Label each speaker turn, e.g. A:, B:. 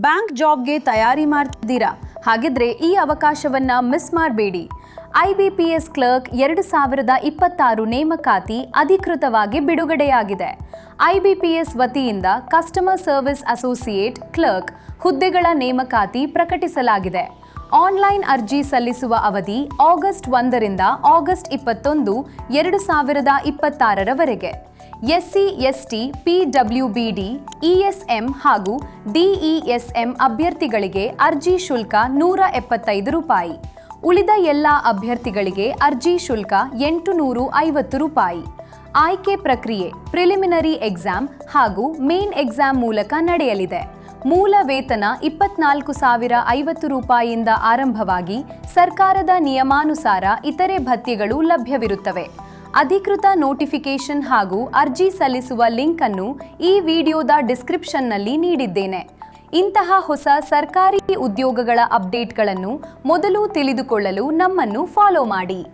A: Bank ಜಾಬ್ಗೆ ತಯಾರಿ ಮಾಡ್ತಿದ್ದೀರಾ? ಹಾಗಿದ್ರೆ ಈ ಅವಕಾಶವನ್ನ ಮಿಸ್ ಮಾಡಬೇಡಿ. IBPS ಕ್ಲರ್ಕ್ 2026 ನೇಮಕಾತಿ ಅಧಿಕೃತವಾಗಿ ಬಿಡುಗಡೆಯಾಗಿದೆ. IBPS ವತಿಯಿಂದ ಕಸ್ಟಮರ್ ಸರ್ವಿಸ್ ಅಸೋಸಿಯೇಟ್ ಕ್ಲರ್ಕ್ ಹುದ್ದೆಗಳ ನೇಮಕಾತಿ ಪ್ರಕಟಿಸಲಾಗಿದೆ. ಆನ್ಲೈನ್ ಅರ್ಜಿ ಸಲ್ಲಿಸುವ ಅವಧಿ ಆಗಸ್ಟ್ 1 ರಿಂದ August 21, 2026 SC, ST, PWBD, ESM ಹಾಗೂ DESM ಅಭ್ಯರ್ಥಿಗಳಿಗೆ ಅರ್ಜಿ ಶುಲ್ಕ ₹175. ಉಳಿದ ಎಲ್ಲ ಅಭ್ಯರ್ಥಿಗಳಿಗೆ ಅರ್ಜಿ ಶುಲ್ಕ ₹850. ಆಯ್ಕೆ ಪ್ರಕ್ರಿಯೆ ಪ್ರಿಲಿಮಿನರಿ ಎಕ್ಸಾಮ್ ಹಾಗೂ ಮೇನ್ ಎಕ್ಸಾಮ್ ಮೂಲಕ ನಡೆಯಲಿದೆ. ಮೂಲ ವೇತನ ₹24,050 ಆರಂಭವಾಗಿ ಸರ್ಕಾರದ ನಿಯಮಾನುಸಾರ ಇತರೆ ಭತ್ಯೆಗಳು ಲಭ್ಯವಿರುತ್ತವೆ. ಅಧಿಕೃತ ನೋಟಿಫಿಕೇಶನ್ ಹಾಗೂ ಅರ್ಜಿ ಸಲ್ಲಿಸುವ ಲಿಂಕ್ ಅನ್ನು ಈ ವಿಡಿಯೋದ ಡಿಸ್ಕ್ರಿಪ್ಷನ್ನಲ್ಲಿ ನೀಡಿದ್ದೇನೆ. ಇಂತಹ ಹೊಸ ಸರ್ಕಾರಿ ಉದ್ಯೋಗಗಳ ಅಪ್ಡೇಟ್ಗಳನ್ನು ಮೊದಲು ತಿಳಿದುಕೊಳ್ಳಲು ನಮ್ಮನ್ನು ಫಾಲೋ ಮಾಡಿ.